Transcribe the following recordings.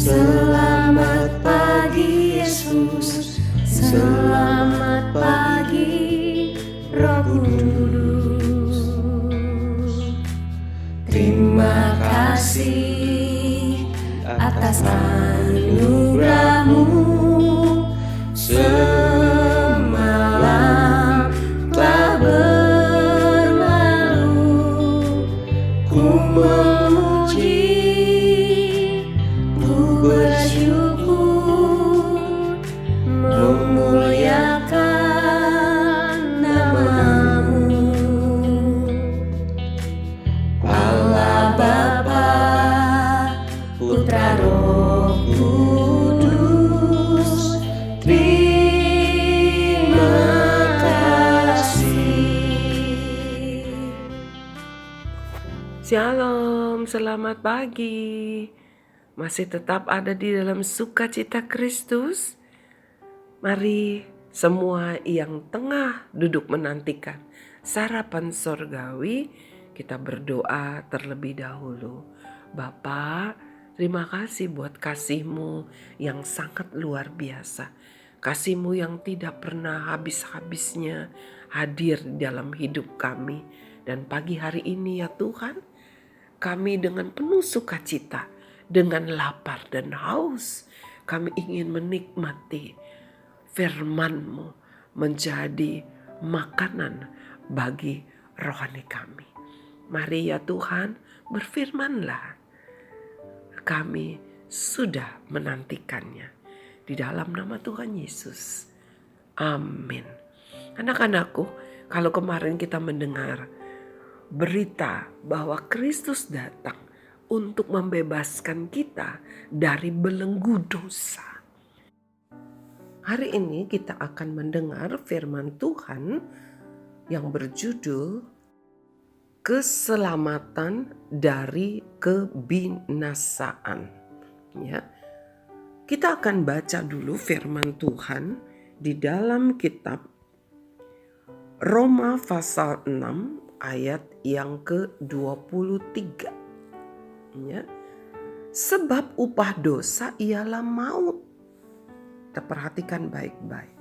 Selamat pagi Yesus, selamat pagi Roh Kudus. Terima kasih atas anugerah-Mu. Semalam telah berlalu, ku memuji, ku bersyukur, memuliakan nama-Mu. Allah Bapa, Putra, Roh Kudus, terima kasih. Shalom, selamat pagi. Masih tetap ada di dalam sukacita Kristus. Mari semua yang tengah duduk menantikan sarapan sorgawi, kita berdoa terlebih dahulu. Bapa, terima kasih buat kasih-Mu yang sangat luar biasa. Kasih-Mu yang tidak pernah habis-habisnya hadir di dalam hidup kami. Dan pagi hari ini ya Tuhan, kami dengan penuh sukacita, dengan lapar dan haus, kami ingin menikmati firman-Mu menjadi makanan bagi rohani kami. Mari ya Tuhan, berfirman-Lah. Kami sudah menantikannya. Di dalam nama Tuhan Yesus. Amin. Anak-anakku, kalau kemarin kita mendengar berita bahwa Kristus datang untuk membebaskan kita dari belenggu dosa. Hari ini kita akan mendengar firman Tuhan yang berjudul Keselamatan dari Kebinasaan. Ya. Kita akan baca dulu firman Tuhan di dalam kitab Roma pasal 6 ayat yang ke-23. Ya. Sebab upah dosa ialah maut. Kita perhatikan baik-baik.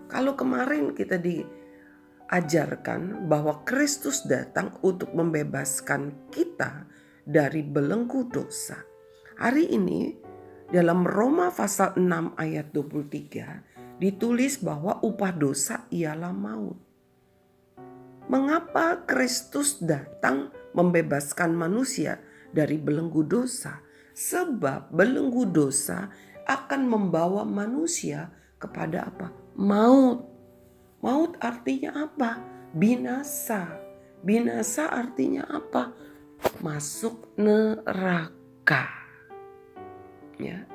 Kalau kemarin kita diajarkan bahwa Kristus datang untuk membebaskan kita dari belenggu dosa. Hari ini dalam Roma pasal 6 ayat 23 ditulis bahwa upah dosa ialah maut. Mengapa Kristus datang membebaskan manusia dari belenggu dosa? Sebab belenggu dosa akan membawa manusia kepada apa? Maut. Maut artinya apa? Binasa. Binasa artinya apa? Masuk neraka. Ya.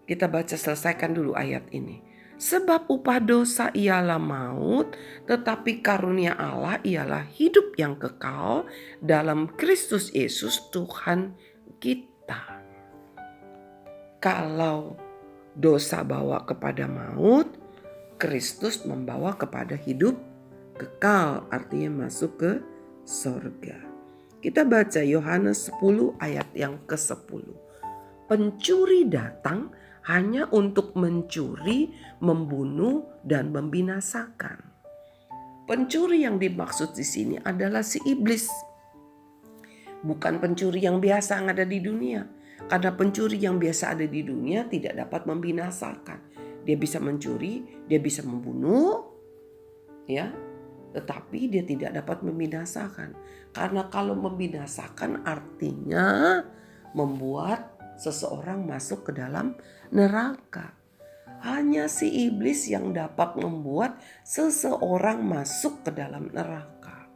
Kita baca selesaikan dulu ayat ini. Sebab upah dosa ialah maut, tetapi karunia Allah ialah hidup yang kekal dalam Kristus Yesus Tuhan kita. Kalau dosa bawa kepada maut, Kristus membawa kepada hidup kekal, artinya masuk ke sorga. Kita baca Yohanes 10 ayat yang ke-10. Pencuri datang hanya untuk mencuri, membunuh, dan membinasakan. Pencuri yang dimaksud di sini adalah si iblis. Bukan pencuri yang biasa yang ada di dunia. Karena pencuri yang biasa ada di dunia tidak dapat membinasakan. Dia bisa mencuri, dia bisa membunuh, ya, tetapi dia tidak dapat membinasakan. Karena kalau membinasakan artinya membuat seseorang masuk ke dalam neraka. Hanya si iblis yang dapat membuat seseorang masuk ke dalam neraka,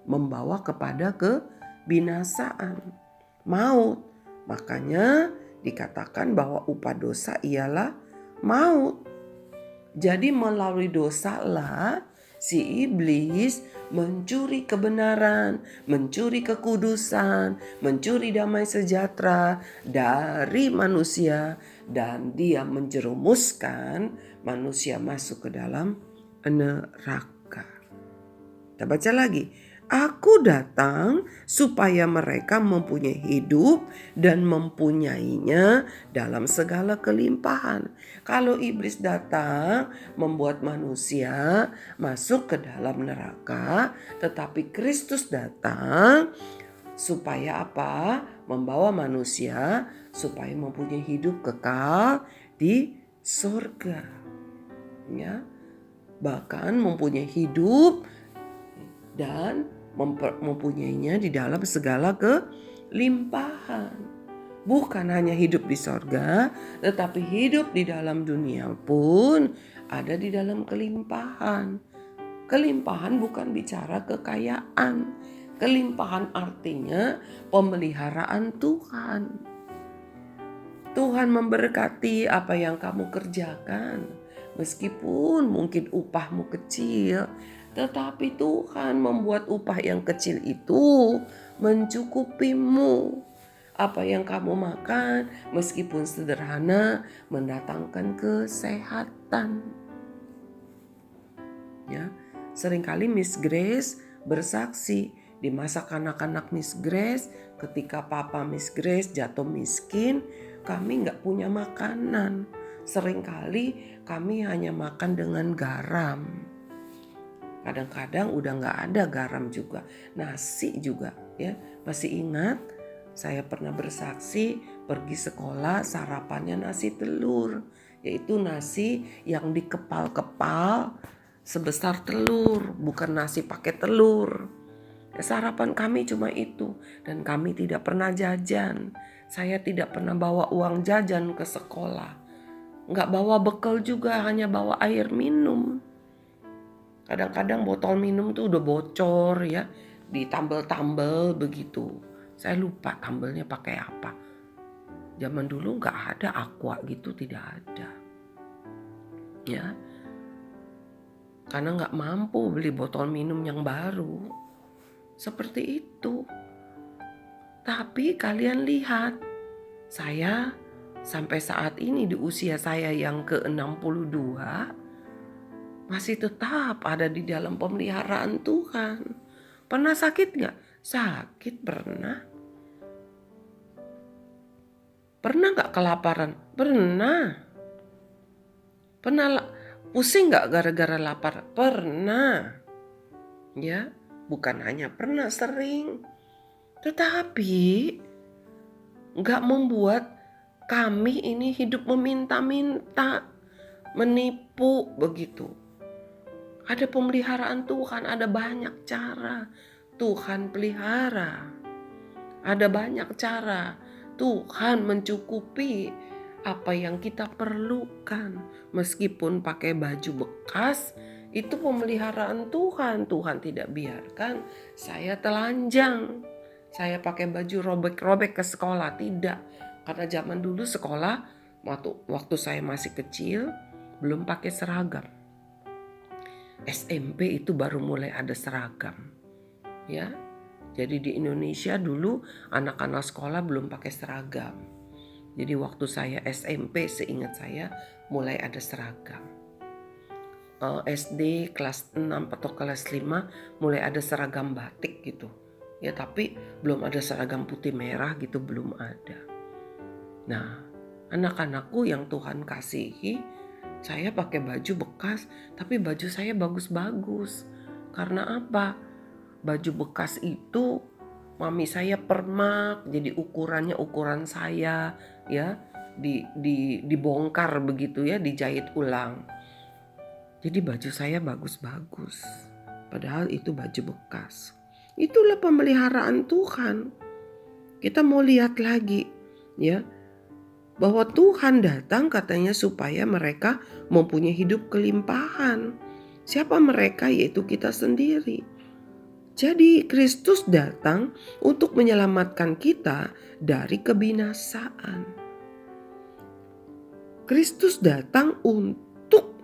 membawa kepada kebinasaan, maut. Makanya dikatakan bahwa upah dosa ialah maut. Jadi melalui dosa lah si iblis mencuri kebenaran, mencuri kekudusan, mencuri damai sejahtera dari manusia, dan dia menjerumuskan manusia masuk ke dalam neraka. Kita baca lagi. Aku datang supaya mereka mempunyai hidup dan mempunyainya dalam segala kelimpahan. Kalau iblis datang membuat manusia masuk ke dalam neraka, tetapi Kristus datang supaya apa? Membawa manusia supaya mempunyai hidup kekal di surga. Ya. Bahkan mempunyai hidup dan mempunyainya di dalam segala kelimpahan. Bukan hanya hidup di sorga, tetapi hidup di dalam dunia pun ada di dalam kelimpahan. Kelimpahan bukan bicara kekayaan. Kelimpahan artinya pemeliharaan Tuhan. Tuhan memberkati apa yang kamu kerjakan. Meskipun mungkin upahmu kecil, tetapi Tuhan membuat upah yang kecil itu mencukupimu. Apa yang kamu makan, meskipun sederhana, mendatangkan kesehatan. Ya, seringkali Miss Grace bersaksi di masa kanak-kanak Miss Grace, ketika papa Miss Grace jatuh miskin, kami nggak punya makanan. Seringkali kami hanya makan dengan garam. Kadang-kadang udah nggak ada garam juga, nasi juga ya. Masih ingat saya pernah bersaksi pergi sekolah sarapannya nasi telur, yaitu nasi yang dikepal-kepal sebesar telur, bukan nasi pakai telur. Ya, sarapan kami cuma itu dan kami tidak pernah jajan. Saya tidak pernah bawa uang jajan ke sekolah, nggak bawa bekal juga, hanya bawa air minum. Kadang-kadang botol minum tuh udah bocor ya, ditambel-tambel begitu. Saya lupa tambelnya pakai apa. Zaman dulu nggak ada aqua gitu, tidak ada. Ya, karena nggak mampu beli botol minum yang baru. Seperti itu. Tapi kalian lihat, saya sampai saat ini di usia saya yang ke-62, masih tetap ada di dalam pemeliharaan Tuhan. Pernah sakit gak? Sakit pernah. Pernah gak kelaparan? Pernah. Pernah pusing gak gara-gara lapar? Pernah. Ya, bukan hanya pernah, sering. Tetapi gak membuat kami ini hidup meminta-minta, menipu begitu. Ada pemeliharaan Tuhan, ada banyak cara Tuhan pelihara. Ada banyak cara Tuhan mencukupi apa yang kita perlukan. Meskipun pakai baju bekas, itu pemeliharaan Tuhan. Tuhan tidak biarkan saya telanjang, saya pakai baju robek-robek ke sekolah. Tidak, karena zaman dulu sekolah waktu saya masih kecil belum pakai seragam. SMP itu baru mulai ada seragam. Ya. Jadi di Indonesia dulu anak-anak sekolah belum pakai seragam. Jadi waktu saya SMP, seingat saya mulai ada seragam. SD kelas 6 atau kelas 5 mulai ada seragam batik gitu. Ya, tapi belum ada seragam putih merah gitu, belum ada. Nah, anak-anakku yang Tuhan kasihi, saya pakai baju bekas, tapi baju saya bagus-bagus. Karena apa? Baju bekas itu mami saya permak, jadi ukurannya ukuran saya, ya, dibongkar begitu ya, dijahit ulang. Jadi baju saya bagus-bagus, padahal itu baju bekas. Itulah pemeliharaan Tuhan. Kita mau lihat lagi, ya, bahwa Tuhan datang katanya supaya mereka mempunyai hidup kelimpahan. Siapa mereka? Yaitu kita sendiri. Jadi Kristus datang untuk menyelamatkan kita dari kebinasaan. Kristus datang untuk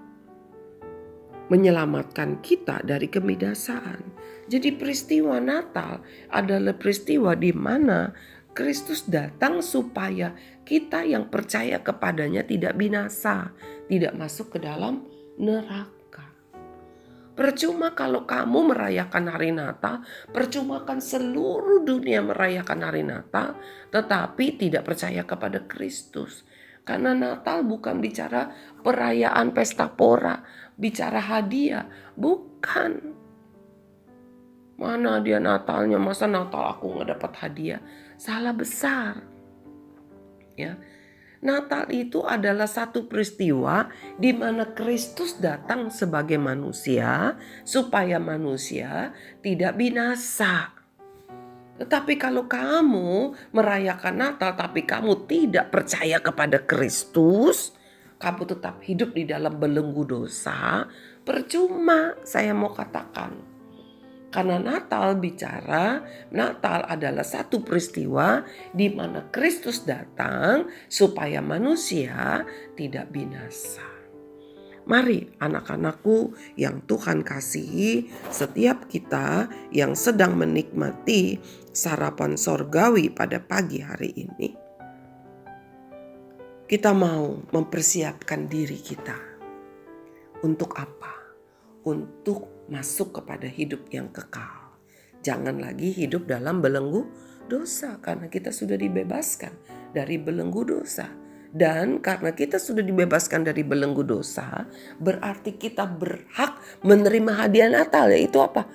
menyelamatkan kita dari kebinasaan. Jadi peristiwa Natal adalah peristiwa di mana Kristus datang supaya kita yang percaya kepadanya tidak binasa, tidak masuk ke dalam neraka. Percuma kalau kamu merayakan hari Natal, percuma kan seluruh dunia merayakan hari Natal, tetapi tidak percaya kepada Kristus. Karena Natal bukan bicara perayaan pesta pora, bicara hadiah, bukan. Mana dia Natalnya, masa Natal aku nggak dapat hadiah? Salah besar. Ya. Natal itu adalah satu peristiwa di mana Kristus datang sebagai manusia supaya manusia tidak binasa. Tetapi kalau kamu merayakan Natal tapi kamu tidak percaya kepada Kristus, kamu tetap hidup di dalam belenggu dosa, percuma saya mau katakan. Karena Natal adalah satu peristiwa di mana Kristus datang supaya manusia tidak binasa. Mari anak-anakku yang Tuhan kasihi, setiap kita yang sedang menikmati sarapan sorgawi pada pagi hari ini, kita mau mempersiapkan diri kita. Untuk apa? Untuk masuk kepada hidup yang kekal. Jangan lagi hidup dalam belenggu dosa, karena kita sudah dibebaskan dari belenggu dosa. Dan karena kita sudah dibebaskan dari belenggu dosa, berarti kita berhak menerima hadiah Natal, yaitu apa?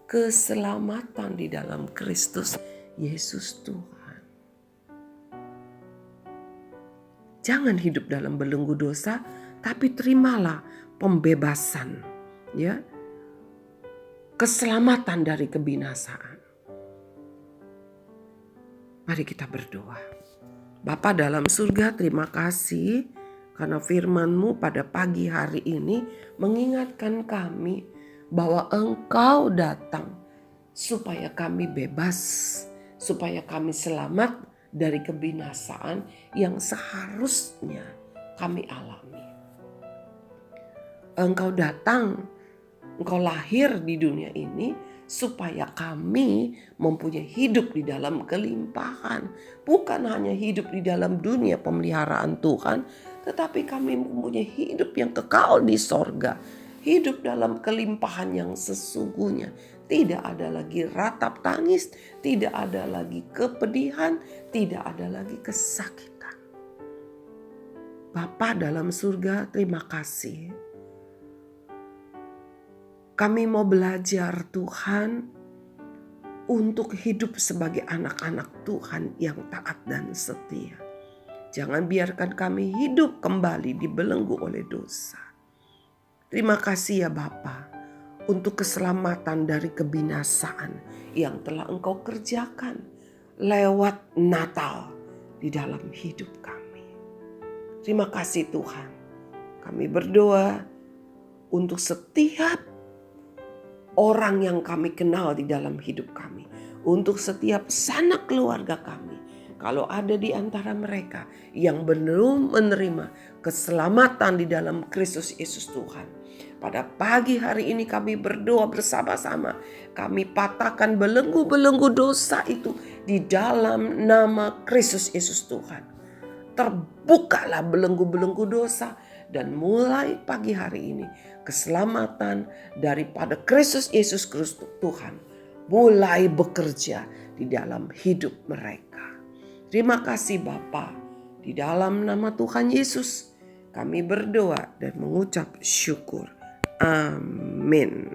Keselamatan di dalam Kristus Yesus Tuhan. Jangan hidup dalam belenggu dosa, tapi terimalah pembebasan, ya. Keselamatan dari kebinasaan. Mari kita berdoa. Bapa dalam surga, terima kasih karena firman-Mu pada pagi hari ini mengingatkan kami bahwa Engkau datang supaya kami bebas, supaya kami selamat dari kebinasaan yang seharusnya kami alami. Engkau datang, Engkau lahir di dunia ini supaya kami mempunyai hidup di dalam kelimpahan. Bukan hanya hidup di dalam dunia pemeliharaan Tuhan, tetapi kami mempunyai hidup yang kekal di sorga. Hidup dalam kelimpahan yang sesungguhnya. Tidak ada lagi ratap tangis, tidak ada lagi kepedihan, tidak ada lagi kesakitan. Bapa dalam surga, terima kasih. Kami mau belajar Tuhan untuk hidup sebagai anak-anak Tuhan yang taat dan setia. Jangan biarkan kami hidup kembali dibelenggu oleh dosa. Terima kasih ya Bapa untuk keselamatan dari kebinasaan yang telah Engkau kerjakan lewat Natal di dalam hidup kami. Terima kasih Tuhan. Kami berdoa untuk setiap orang yang kami kenal di dalam hidup kami. Untuk setiap sanak keluarga kami. Kalau ada di antara mereka yang belum menerima keselamatan di dalam Kristus Yesus Tuhan. Pada pagi hari ini kami berdoa bersama-sama. Kami patahkan belenggu-belenggu dosa itu di dalam nama Kristus Yesus Tuhan. Terbukalah belenggu-belenggu dosa. Dan mulai pagi hari ini keselamatan daripada Kristus Yesus Kristus Tuhan mulai bekerja di dalam hidup mereka. Terima kasih Bapa. Di dalam nama Tuhan Yesus kami berdoa dan mengucap syukur. Amin.